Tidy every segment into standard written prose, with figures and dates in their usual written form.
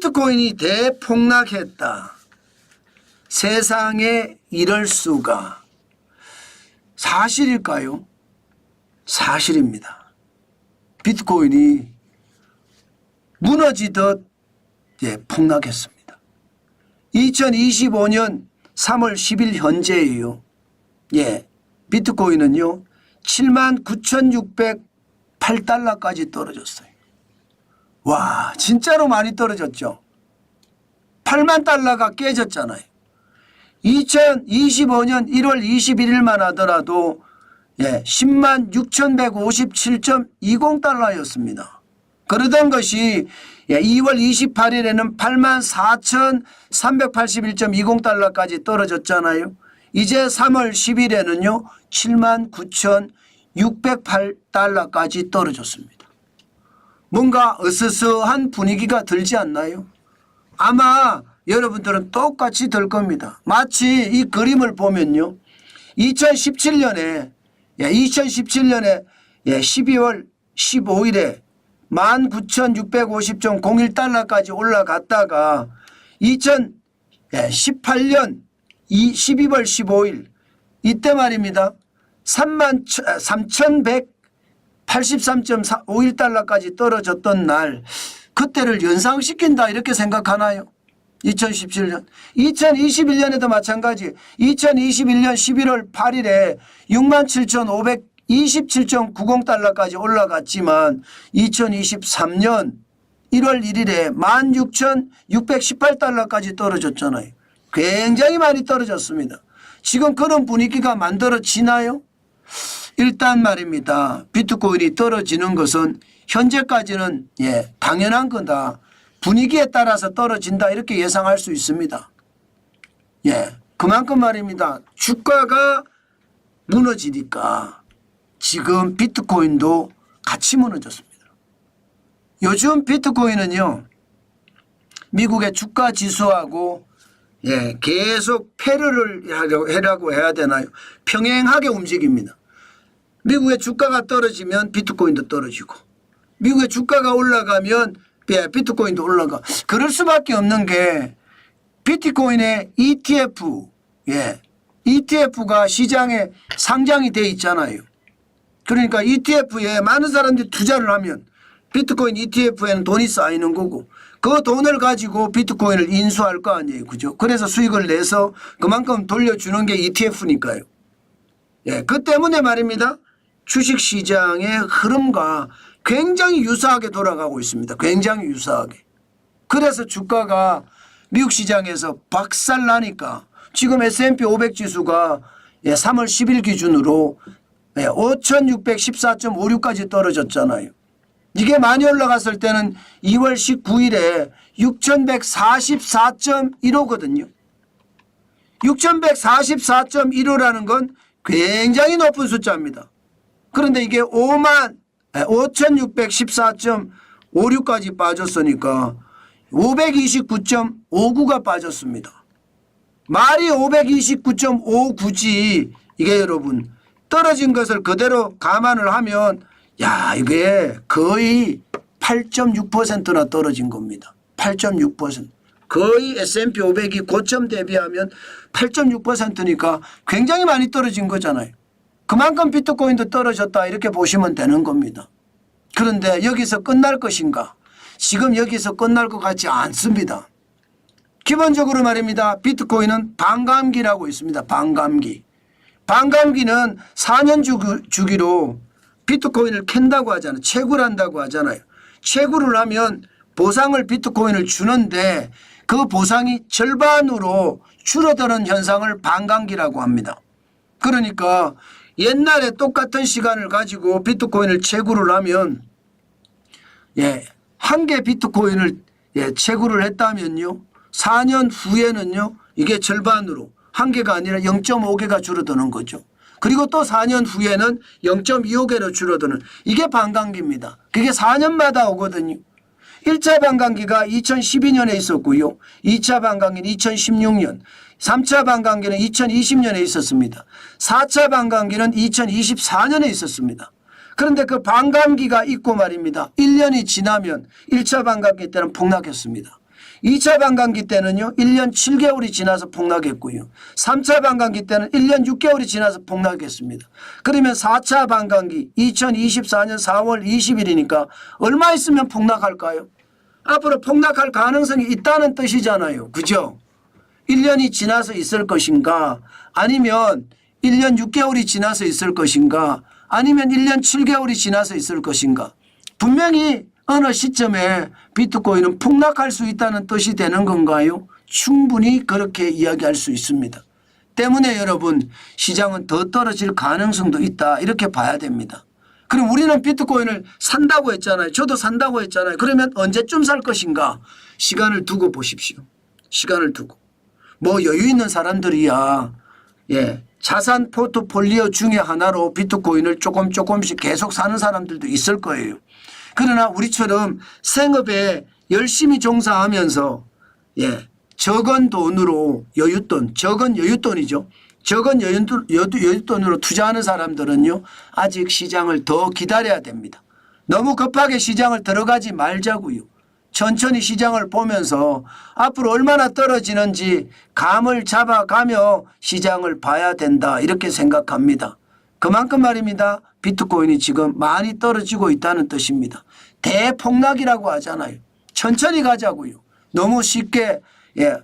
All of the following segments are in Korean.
비트코인이 대폭락했다. 세상에 이럴 수가. 사실일까요? 사실입니다. 비트코인이 무너지듯 폭락했습니다. 2025년 3월 10일 현재예요. 비트코인은요 79,608달러까지 떨어졌어요. 와, 진짜로 많이 떨어졌죠. 8만 달러가 깨졌잖아요. 2025년 1월 21일만 하더라도 10만 6,157.20달러였습니다. 그러던 것이 2월 28일에는 8만 4,381.20달러까지 떨어졌잖아요. 이제 3월 10일에는요 7만 9,608달러까지 떨어졌습니다. 뭔가 으스스한 분위기가 들지 않나요? 아마 여러분들은 똑같이 들 겁니다. 마치 이 그림을 보면요 2017년에 12월 15일에 19,650.01달러까지 올라갔다가 2018년 12월 15일 이때 말입니다. 33,183.51달러까지 떨어졌던 날, 그때를 연상시킨다 이렇게 생각하나요? 2017년. 2021년에도 마찬가지. 2021년 11월 8일에 67,527.90달러까지 올라갔지만 2023년 1월 1일에 16,618달러까지 떨어졌잖아요. 굉장히 많이 떨어졌습니다. 지금 그런 분위기가 만들어지나요? 일단 말입니다. 비트코인이 떨어지는 것은 현재까지는 당연한 거다. 분위기에 따라서 떨어진다 이렇게 예상할 수 있습니다. 그만큼 말입니다. 주가가 무너지니까 지금 비트코인도 같이 무너졌습니다. 요즘 비트코인은요 미국의 주가 지수하고 계속 패러를 하려고 해야 되나요? 평행하게 움직입니다. 미국의 주가가 떨어지면 비트코인도 떨어지고 미국의 주가가 올라가면 비트코인도 올라가. 그럴 수밖에 없는 게 비트코인의 ETF, ETF가 시장에 상장이 돼 있잖아요. 그러니까 ETF에 많은 사람들이 투자를 하면 비트코인 ETF에는 돈이 쌓이는 거고 그 돈을 가지고 비트코인을 인수할 거 아니에요. 그죠? 그래서 수익을 내서 그만큼 돌려주는 게 ETF니까요. 그 때문에 말입니다. 주식시장의 흐름과 굉장히 유사하게 돌아가고 있습니다. 굉장히 유사하게. 그래서 주가가 미국 시장에서 박살나니까 지금 S&P 500 지수가 3월 10일 기준으로 5,614.56까지 떨어졌잖아요. 이게 많이 올라갔을 때는 2월 19일에 6,144.15거든요. 6,144.15라는 건 굉장히 높은 숫자입니다. 그런데 이게 5,614.56까지 빠졌으니까 529.59가 빠졌습니다. 말이 529.59지 이게 여러분 떨어진 것을 그대로 감안을 하면 이게 거의 8.6%나 떨어진 겁니다. 8.6%. 거의 S&P 500이 고점 대비하면 8.6%니까 굉장히 많이 떨어진 거잖아요. 그만큼 비트코인도 떨어졌다 이렇게 보시면 되는 겁니다. 그런데 여기서 끝날 것인가? 지금 여기서 끝날 것 같지 않습니다. 기본적으로 말입니다. 비트코인은 반감기라고 있습니다. 반감기. 반감기는 4년 주기로 비트코인을 캔다고 하잖아요. 채굴 한다고 하잖아요. 채굴을 하면 보상을 비트코인을 주는데 그 보상이 절반으로 줄어드는 현상을 반감기라고 합니다. 그러니까 옛날에 똑같은 시간을 가지고 비트코인을 채굴을 하면 한 개 비트코인을 채굴을 했다면요 4년 후에는요 이게 절반으로 한 개가 아니라 0.5개가 줄어드는 거죠. 그리고 또 4년 후에는 0.25개로 줄어드는 이게 반감기입니다. 그게 4년마다 오거든요. 1차 반감기가 2012년에 있었고요. 2차 반감기는 2016년, 3차 반감기는 2020년에 있었습니다. 4차 반감기는 2024년에 있었습니다. 그런데 그 반감기가 있고 말입니다. 1년이 지나면 1차 반감기 때는 폭락했습니다. 2차 반감기 때는요 1년 7개월이 지나서 폭락했고요. 3차 반감기 때는 1년 6개월이 지나서 폭락했습니다. 그러면 4차 반감기 2024년 4월 20일이니까 얼마 있으면 폭락할까요? 앞으로 폭락할 가능성이 있다는 뜻이잖아요. 그죠? 1년이 지나서 있을 것인가 아니면 1년 6개월이 지나서 있을 것인가 아니면 1년 7개월이 지나서 있을 것인가. 분명히 어느 시점에 비트코인은 폭락할 수 있다는 뜻이 되는 건가요? 충분히 그렇게 이야기할 수 있습니다. 때문에 여러분 시장은 더 떨어질 가능성도 있다 이렇게 봐야 됩니다. 그럼 우리는 비트코인을 산다고 했잖아요. 저도 산다고 했잖아요. 그러면 언제쯤 살 것인가? 시간을 두고 보십시오. 시간을 두고. 뭐 여유 있는 사람들이야 자산 포트폴리오 중에 하나로 비트코인을 조금씩 계속 사는 사람들도 있을 거예요. 그러나 우리처럼 생업에 열심히 종사하면서 적은 돈으로 여윳돈, 적은 여윳돈이죠. 적은 여윳돈으로 투자하는 사람들은요 아직 시장을 더 기다려야 됩니다. 너무 급하게 시장을 들어가지 말자고요. 천천히 시장을 보면서 앞으로 얼마나 떨어지는지 감을 잡아가며 시장을 봐야 된다 이렇게 생각합니다. 그만큼 말입니다. 비트코인이 지금 많이 떨어지고 있다는 뜻입니다. 대폭락이라고 하잖아요. 천천히 가자고요. 너무 쉽게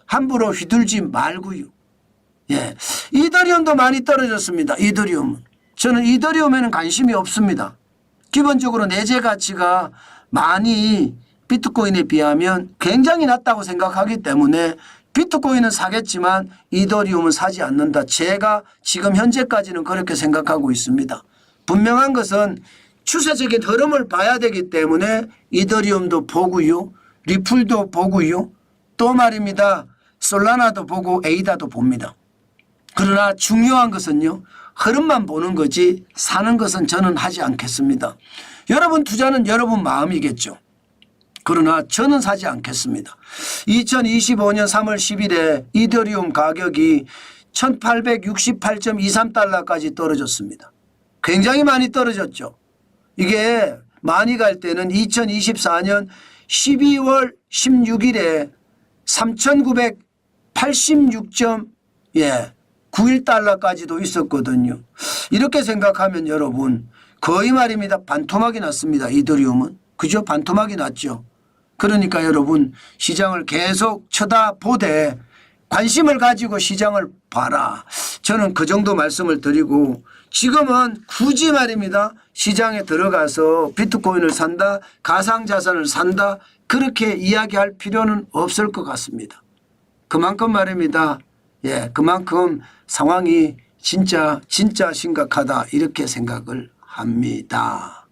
함부로 휘둘지 말고요. 이더리움도 많이 떨어졌습니다. 이더리움은. 저는 이더리움에는 관심이 없습니다. 기본적으로 내재 가치가 많이 비트코인에 비하면 굉장히 낮다고 생각하기 때문에 비트코인은 사겠지만 이더리움은 사지 않는다. 제가 지금 현재까지는 그렇게 생각하고 있습니다. 분명한 것은 추세적인 흐름을 봐야 되기 때문에 이더리움도 보고요. 리플도 보고요. 또 말입니다. 솔라나도 보고 에이다도 봅니다. 그러나 중요한 것은요. 흐름만 보는 거지 사는 것은 저는 하지 않겠습니다. 여러분 투자는 여러분 마음이겠죠. 그러나 저는 사지 않겠습니다. 2025년 3월 10일에 이더리움 가격이 1868.23달러까지 떨어졌습니다. 굉장히 많이 떨어졌죠. 이게 많이 갈 때는 2024년 12월 16일에 3986.91달러까지도 있었거든요. 이렇게 생각하면 여러분 거의 말입니다. 반토막이 났습니다. 이더리움은. 그죠? 반토막이 났죠. 그러니까 여러분 시장을 계속 쳐다보되 관심을 가지고 시장을 봐라. 저는 그 정도 말씀을 드리고 지금은 굳이 말입니다. 시장에 들어가서 비트코인을 산다, 가상자산을 산다 그렇게 이야기할 필요는 없을 것 같습니다. 그만큼 말입니다. 그만큼 상황이 진짜 심각하다 이렇게 생각을 합니다.